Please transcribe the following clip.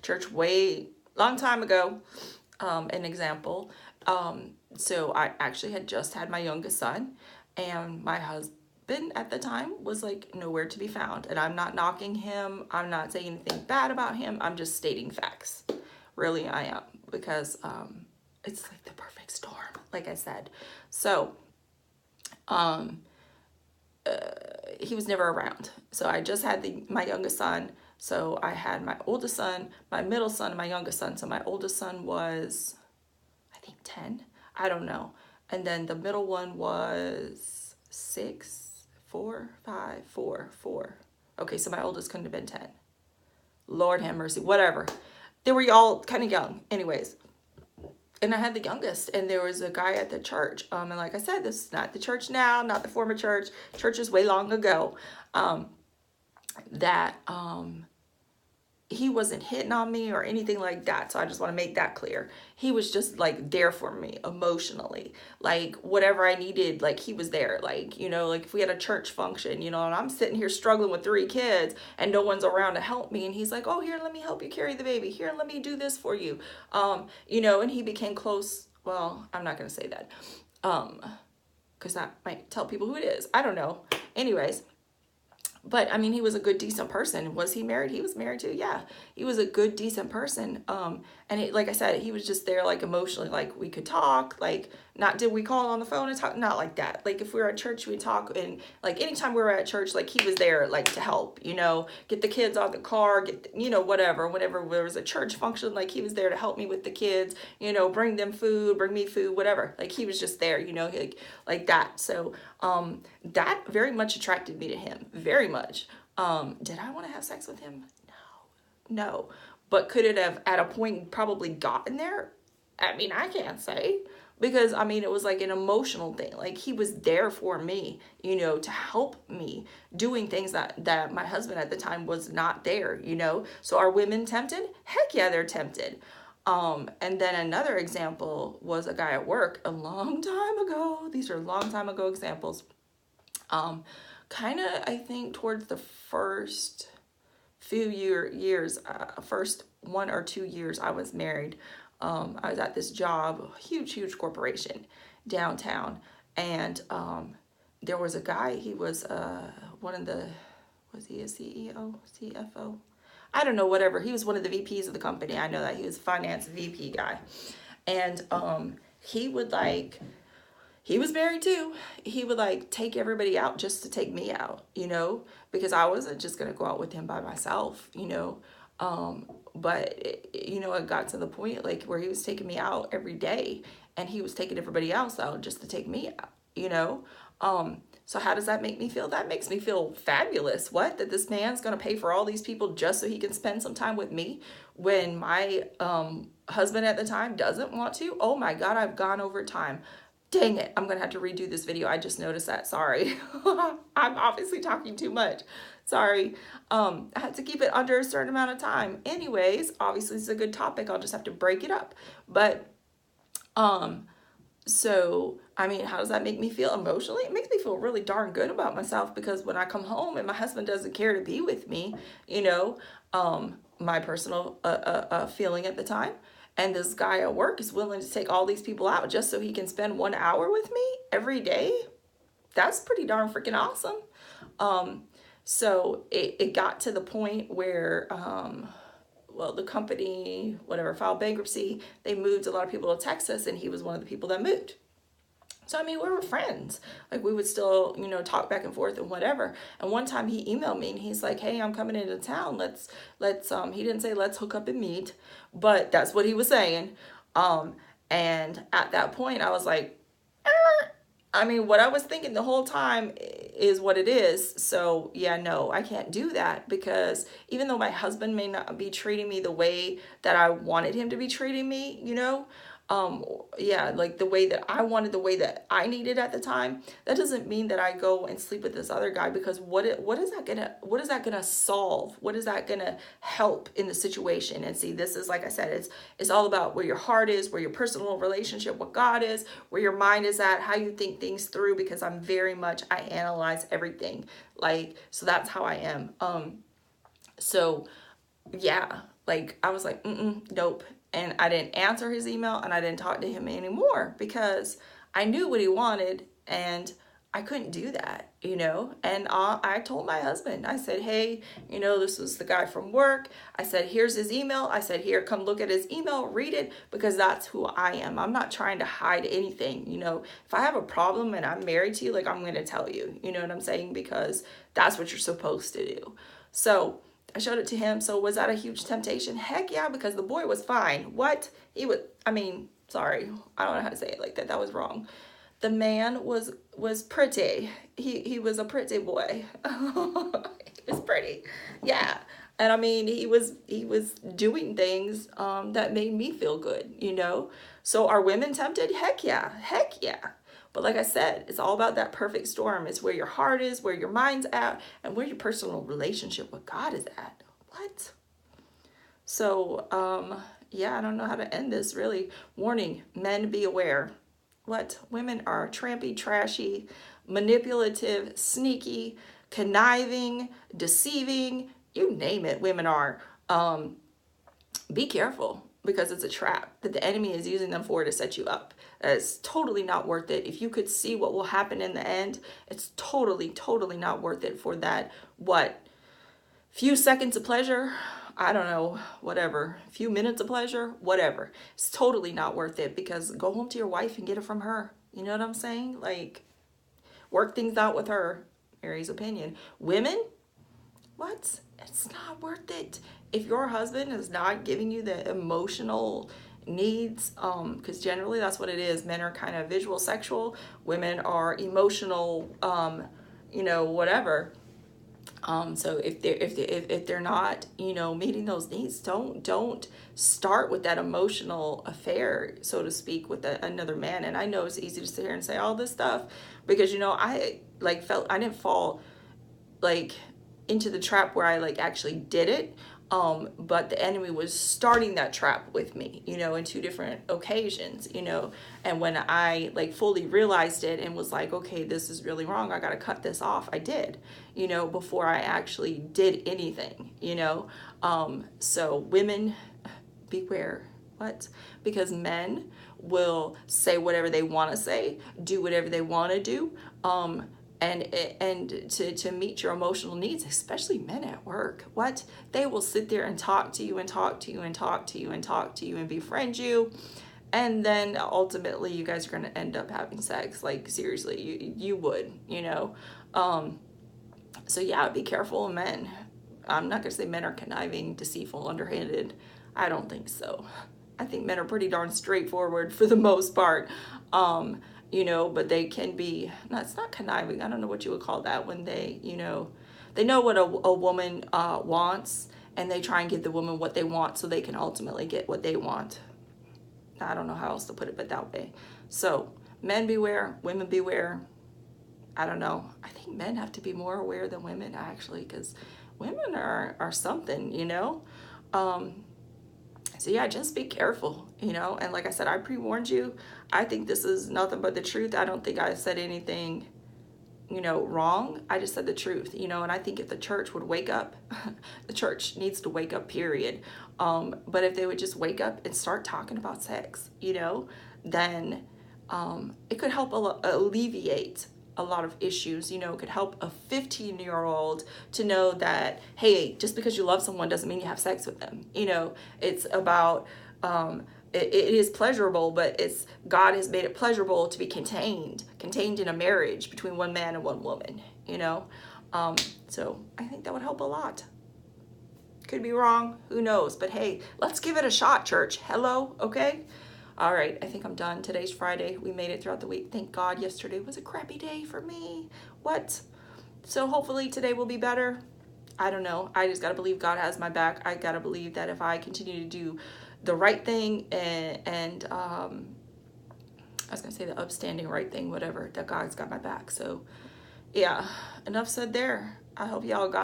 church way long time ago. An example. So I actually had just had my youngest son, and my husband at the time was like nowhere to be found. And I'm not knocking him. I'm not saying anything bad about him. I'm just stating facts. Really, I am, because it's like the perfect storm, like I said. So he was never around. So I just had my youngest son. So I had my oldest son, my middle son, and my youngest son. So my oldest son was, I think, 10. I don't know. And then the middle one was 6, 4, 5, 4, 4. Okay, so my oldest couldn't have been 10. Lord have mercy, whatever. They were all kind of young. Anyways, and I had the youngest, and there was a guy at the church. And like I said, this is not the church now, not the former church. Church is way long ago. That he wasn't hitting on me or anything like that. So I just want to make that clear. He was just like there for me emotionally, like whatever I needed, like he was there. Like, you know, like if we had a church function, you know, and I'm sitting here struggling with 3 kids and no one's around to help me. And he's like, oh, here, let me help you carry the baby. Here, let me do this for you. You know, and he became close. Well, I'm not going to say that. Cause that might tell people who it is. I don't know. Anyways. But I mean, he was a good, decent person. Was he married? He was married too. Yeah, he was a good, decent person. And it, like I said, he was just there, like emotionally, like we could talk. Like, not did we call on the phone and talk? Not like that. Like if we were at church, we talk, and like anytime we were at church, like he was there, like to help. You know, get the kids out the car, get you know whatever. Whenever there was a church function, like he was there to help me with the kids. You know, bring them food, bring me food, whatever. Like he was just there. You know, like that. So that very much attracted me to him. Very much. Did I want to have sex with him? No. But could it have at a point probably gotten there? I mean, I can't say, because I mean, it was like an emotional thing. Like he was there for me, you know, to help me doing things that my husband at the time was not there, you know. So are women tempted? Heck yeah, they're tempted. And then another example was a guy at work a long time ago. These are long time ago examples. Kind of, I think towards the first few years, first 1 or 2 years I was married, I was at this job, huge corporation downtown, and there was a guy. He was one of the, was he a CEO, CFO? I don't know, whatever. He was one of the VPs of the company. I know that he was finance VP guy, and he would like. He was married too. He would like take everybody out just to take me out, you know, because I wasn't just going to go out with him by myself, you know. But you know, it got to the point like where he was taking me out every day, and he was taking everybody else out just to take me out, you know. So how does that make me feel? That makes me feel fabulous. What? That this man's going to pay for all these people just so he can spend some time with me when my husband at the time doesn't want to? Oh my God, I've gone over time. Dang it, I'm gonna have to redo this video. I just noticed that, sorry. I'm obviously talking too much. Sorry. I had to keep it under a certain amount of time. Anyways, obviously it's a good topic. I'll just have to break it up. But so I mean, how does that make me feel emotionally? It makes me feel really darn good about myself, because when I come home and my husband doesn't care to be with me, you know, my personal feeling at the time, and this guy at work is willing to take all these people out just so he can spend 1 hour with me every day, that's pretty darn freaking awesome. So it got to the point where, well, the company, whatever, filed bankruptcy. They moved a lot of people to Texas, and he was one of the people that moved. So, I mean, we were friends. Like, we would still, you know, talk back and forth and whatever. And one time he emailed me and he's like, hey, I'm coming into town. Let's, he didn't say let's hook up and meet, but that's what he was saying. And at that point I was like, I mean, what I was thinking the whole time is what it is. So yeah, no, I can't do that, because even though my husband may not be treating me the way that I wanted him to be treating me, you know, yeah, like the way that I wanted, the way that I needed at the time, that doesn't mean that I go and sleep with this other guy, because what is that gonna solve? What is that gonna help in the situation? And see, this is, like I said, it's all about where your heart is, where your personal relationship with God is, where your mind is at, how you think things through, because I analyze everything. Like, so that's how I am. So yeah, Like, I was like, nope. And I didn't answer his email and I didn't talk to him anymore because I knew what he wanted and I couldn't do that, you know? And I told my husband, I said, hey, you know, this was the guy from work. I said, here's his email. I said, here, come look at his email, read it, because that's who I am. I'm not trying to hide anything. You know, if I have a problem and I'm married to you, like, I'm going to tell you, you know what I'm saying? Because that's what you're supposed to do. So I showed it to him. So was that a huge temptation? Heck yeah, because the boy was fine. What? He was, I mean, sorry, I don't know how to say it like that. That was wrong. The man was pretty. He was a pretty boy. He was pretty. Yeah. And I mean, he was doing things that made me feel good, you know? So are women tempted? Heck yeah. Heck yeah. But like I said, it's all about that perfect storm. It's where your heart is, where your mind's at, and where your personal relationship with God is at. What? So, yeah, I don't know how to end this really. Warning, men be aware. What? Women are trampy, trashy, manipulative, sneaky, conniving, deceiving, you name it, women are. Be careful because it's a trap that the enemy is using them for to set you up. It's totally not worth it. If you could see what will happen in the end, it's totally, totally not worth it for that, what, few seconds of pleasure? I don't know, whatever, few minutes of pleasure, whatever. It's totally not worth it because go home to your wife and get it from her. You know what I'm saying? Like, work things out with her. Mary's opinion. Women, what? It's not worth it. If your husband is not giving you the emotional needs, because generally that's what it is. Men are kind of visual sexual. Women are emotional, you know, whatever. So if they're not, you know, meeting those needs, don't start with that emotional affair, so to speak, with another man. And I know it's easy to sit here and say all this stuff because, you know, I like felt I didn't fall like into the trap where I like actually did it. But the enemy was starting that trap with me, you know, in two different occasions, you know, and when I like fully realized it and was like, okay, this is really wrong, I got to cut this off, I did, you know, before I actually did anything, you know. So women, beware. What? Because men will say whatever they want to say, do whatever they want to do, and to meet your emotional needs, especially men at work. What? They will sit there and talk to you and talk to you and talk to you and talk to you and befriend you, and then ultimately you guys are going to end up having sex. Like, seriously, you would, you know. So yeah, be careful, men. I'm not gonna say men are conniving, deceitful, underhanded. I don't think so. I think men are pretty darn straightforward for the most part. You know, but they can be, no, it's not conniving. I don't know what you would call that when they, you know, they know what a woman wants and they try and give the woman what they want so they can ultimately get what they want. I don't know how else to put it but that way. So men beware, women beware. I don't know. I think men have to be more aware than women actually, because women are something, you know. So yeah, just be careful, you know. And like I said, I pre-warned you. I think this is nothing but the truth. I don't think I said anything, you know, wrong. I just said the truth, you know. And I think if the church would wake up, the church needs to wake up, period. But if they would just wake up and start talking about sex, you know, then it could help alleviate a lot of issues. You know, it could help a 15-year-old to know that, hey, just because you love someone doesn't mean you have sex with them. You know, it's about, it is pleasurable, but it's, God has made it pleasurable to be contained in a marriage between one man and one woman, you know. So I think that would help a lot. Could be wrong, who knows, but hey, let's give it a shot, church. Hello, okay? All right, I think I'm done. Today's Friday. We made it throughout the week. Thank God yesterday was a crappy day for me. What? So hopefully today will be better. I don't know. I just got to believe God has my back. I got to believe that if I continue to do the right thing and I was going to say the upstanding right thing, whatever, that God's got my back. So yeah, enough said there. I hope y'all got